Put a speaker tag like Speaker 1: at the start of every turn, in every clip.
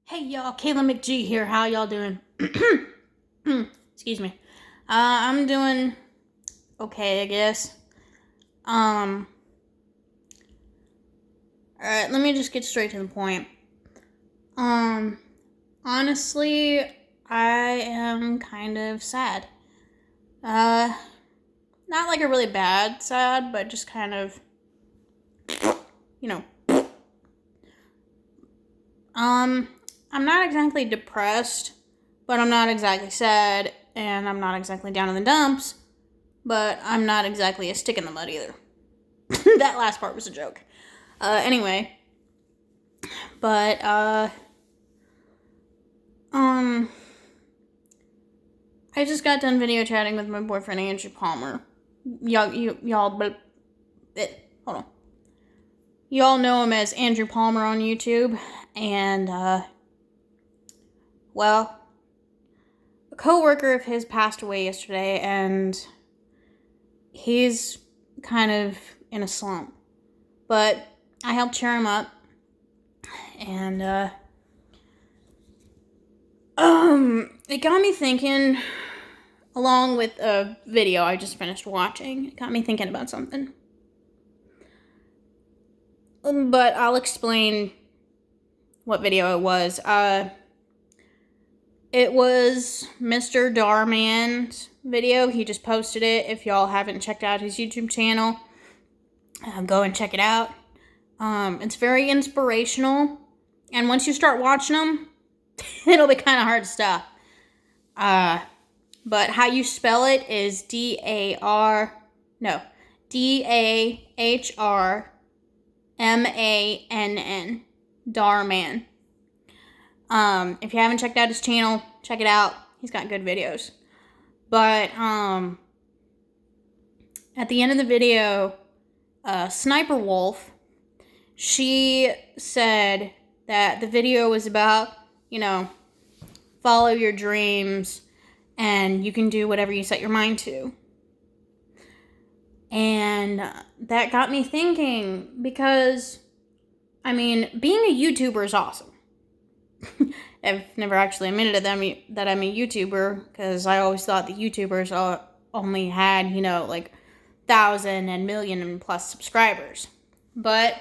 Speaker 1: Hey y'all, Kayla McG here. How y'all doing? Excuse me. I'm doing okay, I guess. Alright, let me just get straight to the point. Honestly, I am kind of sad. Not like a really bad sad, but just kind of, you know. I'm not exactly depressed, but I'm not exactly sad, and I'm not exactly down in the dumps, but I'm not exactly a stick in the mud either. That last part was a joke. Anyway, but, I just got done video chatting with my boyfriend, Andrew Palmer. Hold on. Y'all know him as Andrew Palmer on YouTube, and, well, a coworker of his passed away yesterday, and he's kind of in a slump. But I helped cheer him up, and, it got me thinking, along with a video I just finished watching, it got me thinking about something. But I'll explain what video it was. It was Mr. Darman's video. He just posted it. If y'all haven't checked out his YouTube channel, go and check it out. It's very inspirational. And once you start watching them, it'll be kind of hard to stop. But how you spell it is Dahrmann. Darman. If you haven't checked out his channel, check it out. He's got good videos. But, at the end of the video, Sniper Wolf, she said that the video was about, follow your dreams and you can do whatever you set your mind to. And that got me thinking because, being a YouTuber is awesome. I've never actually admitted that I'm a YouTuber because I always thought the YouTubers only had, 1,000 and million and plus subscribers. But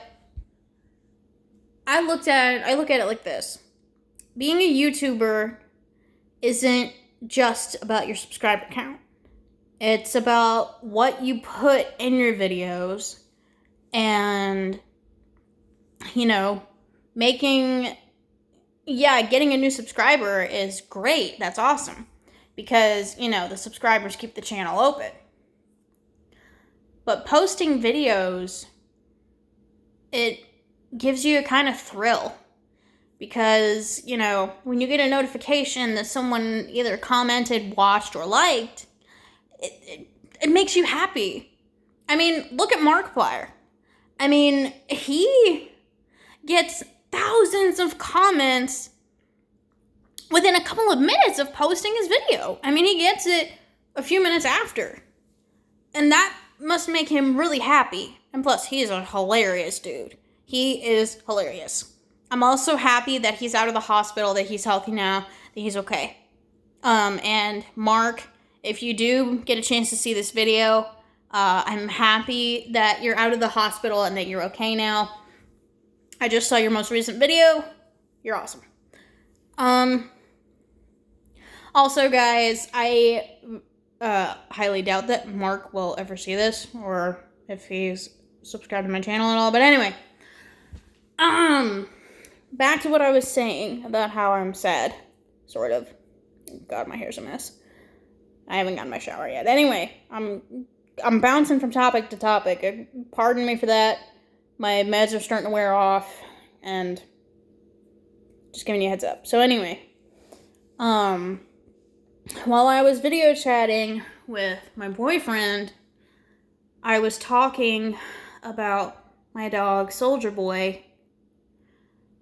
Speaker 1: I look at it like this. Being a YouTuber isn't just about your subscriber count. It's about what you put in your videos and, getting a new subscriber is great. That's awesome. Because, the subscribers keep the channel open. But posting videos, it gives you a kind of thrill. Because, when you get a notification that someone either commented, watched, or liked, it makes you happy. Look at Markiplier. He gets thousands of comments within a couple of minutes of posting his video. He gets it a few minutes after. And that must make him really happy. And plus, he's a hilarious dude. He is hilarious. I'm also happy that he's out of the hospital, that he's healthy now, that he's okay. And Mark, if you do get a chance to see this video, I'm happy that you're out of the hospital and that you're okay now. I just saw your most recent video. You're awesome. Also, guys, I highly doubt that Mark will ever see this, or if he's subscribed to my channel at all. But anyway, back to what I was saying about how I'm sad, sort of. God, my hair's a mess. I haven't gotten my shower yet. Anyway, I'm bouncing from topic to topic. Pardon me for that. My meds are starting to wear off, and just giving you a heads up. So anyway, while I was video chatting with my boyfriend, I was talking about my dog, Soldier Boy,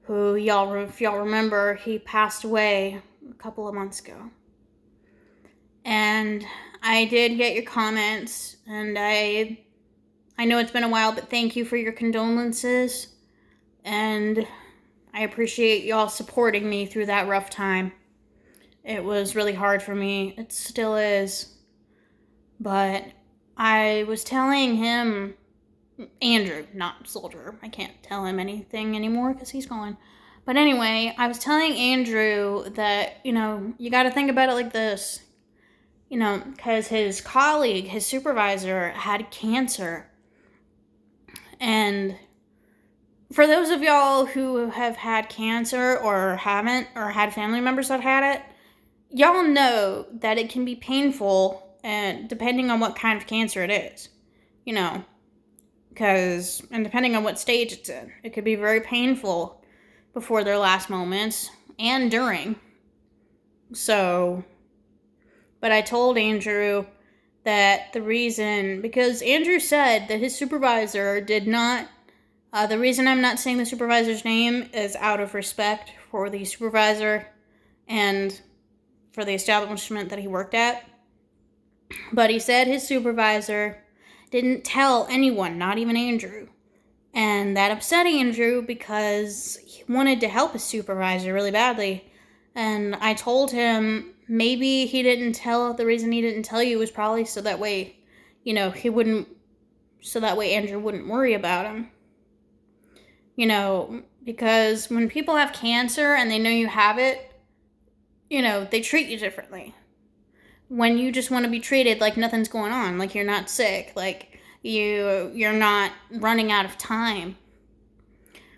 Speaker 1: who, if y'all remember, he passed away a couple of months ago. And I did get your comments, and I know it's been a while, but thank you for your condolences. And I appreciate y'all supporting me through that rough time. It was really hard for me. It still is. But I was telling him, Andrew, not Soldier. I can't tell him anything anymore because he's gone. But anyway, I was telling Andrew that, you got to think about it like this. Because his colleague, his supervisor, had cancer. And for those of y'all who have had cancer or haven't, or had family members that had it, y'all know that it can be painful, and depending on what kind of cancer it is. And depending on what stage it's in, it could be very painful before their last moments and during. So, but I told Andrew that because Andrew said that his supervisor did not, the reason I'm not saying the supervisor's name is out of respect for the supervisor and for the establishment that he worked at. But he said his supervisor didn't tell anyone, not even Andrew. And that upset Andrew because he wanted to help his supervisor really badly. And I told him maybe the reason he didn't tell you was probably so that way, so that way Andrew wouldn't worry about him. Because when people have cancer and they know you have it, they treat you differently. When you just want to be treated like nothing's going on, like you're not sick, like you're not running out of time.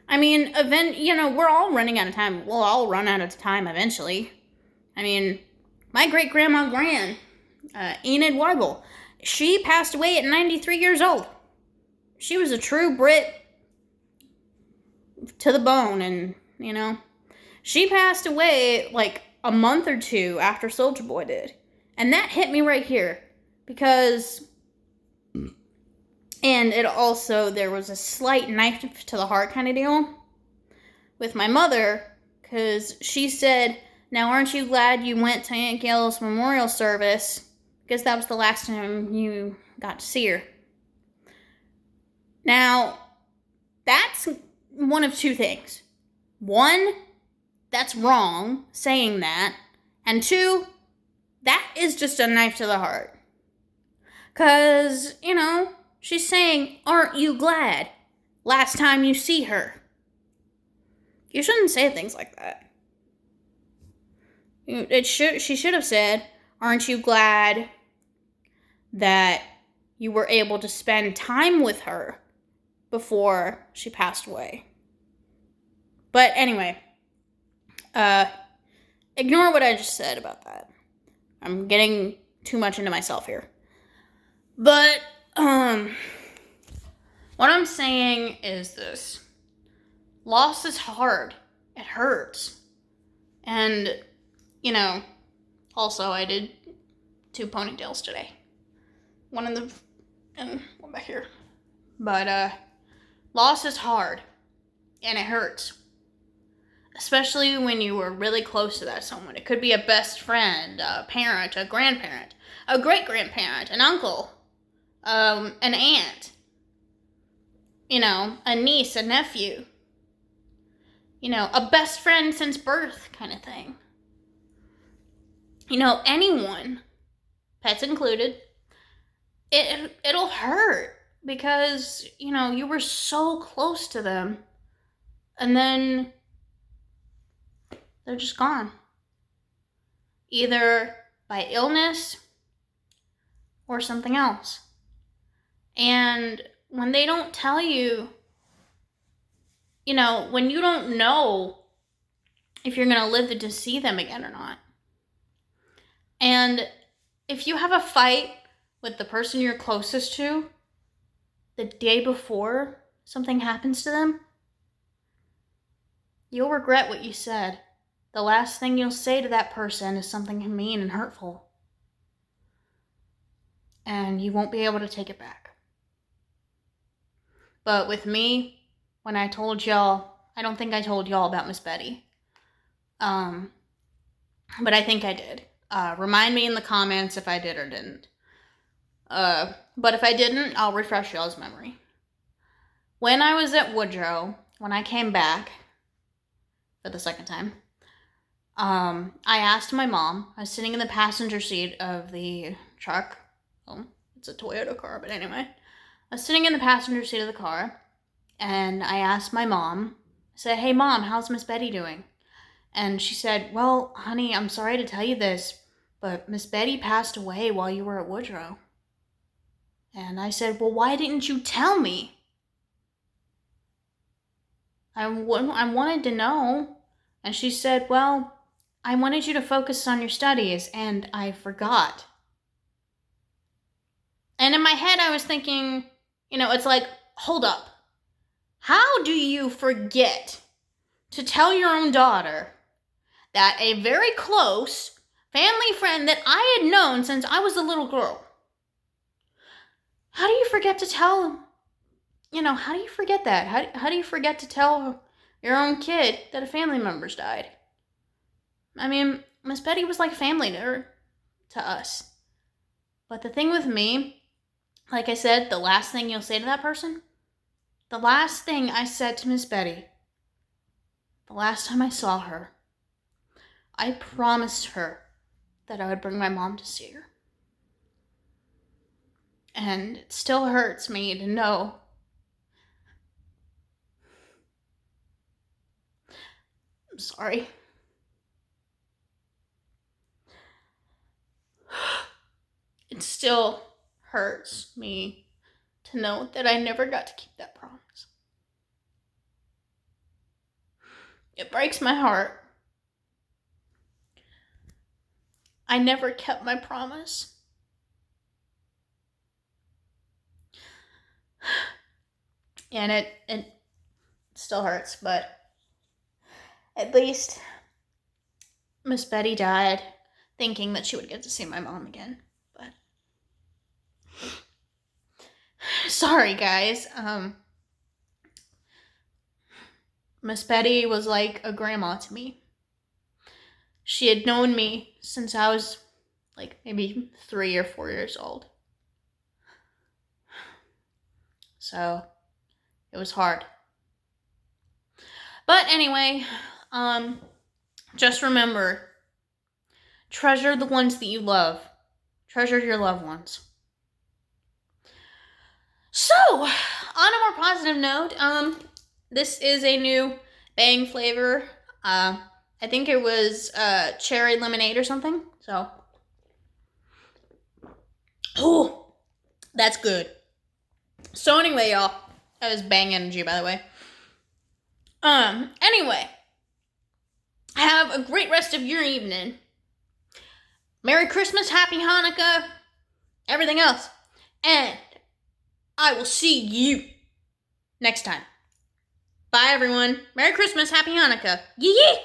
Speaker 1: I mean, we're all running out of time. We'll all run out of time eventually. I mean, my great-grandma Gran, Enid Weibel, she passed away at 93 years old. She was a true Brit to the bone, and, she passed away like a month or two after Soulja Boy did. And that hit me right here because, and it also, there was a slight knife to the heart kind of deal with my mother, because she said, now aren't you glad you went to Aunt Gail's memorial service, because that was the last time you got to see her. Now, that's one of two things. One, that's wrong, saying that. And two, that is just a knife to the heart. Because, she's saying, aren't you glad last time you see her? You shouldn't say things like that. She should have said, aren't you glad that you were able to spend time with her before she passed away? But anyway, ignore what I just said about that. I'm getting too much into myself here. But, what I'm saying is this. Loss is hard. It hurts. And, also I did 2 ponytails today. One in the, and one back here. But, loss is hard. And it hurts. Especially when you were really close to that someone. It could be a best friend, a parent, a grandparent, a great-grandparent, an uncle, an aunt, a niece, a nephew, a best friend since birth kind of thing. Anyone, pets included, it'll hurt because, you were so close to them and then they're just gone. Either by illness or something else. And when they don't tell you, when you don't know if you're going to live to see them again or not. And if you have a fight with the person you're closest to the day before something happens to them, you'll regret what you said. The last thing you'll say to that person is something mean and hurtful. And you won't be able to take it back. But with me, when I told y'all, I don't think I told y'all about Miss Betty. But I think I did. Remind me in the comments if I did or didn't. But if I didn't, I'll refresh y'all's memory. When I was at Woodrow, when I came back, for the second time. I asked my mom. I was sitting in the passenger seat of the truck. Oh, it's a Toyota car, but anyway. I was sitting in the passenger seat of the car, and I asked my mom, I said, "Hey, Mom, how's Miss Betty doing?" And she said, "Well, honey, I'm sorry to tell you this, but Miss Betty passed away while you were at Woodrow." And I said, "Well, why didn't you tell me? I wanted to know." And she said, "Well, I wanted you to focus on your studies, and I forgot." And in my head, I was thinking, it's like, hold up. How do you forget to tell your own daughter that a very close family friend that I had known since I was a little girl, how do you forget to tell, how do you forget that? How do you forget to tell your own kid that a family member's died? I mean, Miss Betty was like family to us. But the thing with me, like I said, the last thing you'll say to that person, the last thing I said to Miss Betty, the last time I saw her, I promised her that I would bring my mom to see her. And it still hurts me to know. I'm sorry. It still hurts me to know that I never got to keep that promise. It breaks my heart. I never kept my promise. And it still hurts, but at least Miss Betty died thinking that she would get to see my mom again. But sorry, guys. Miss Betty was like a grandma to me. She had known me since I was like maybe 3 or 4 years old. So it was hard. But anyway, just remember, treasure the ones that you love. Treasure your loved ones. So, on a more positive note, this is a new Bang flavor. I think it was cherry lemonade or something. So, oh, that's good. So anyway, y'all, that was Bang energy, by the way. Anyway, have a great rest of your evening. Merry Christmas, Happy Hanukkah, everything else. And I will see you next time. Bye, everyone. Merry Christmas, Happy Hanukkah. Yee yee!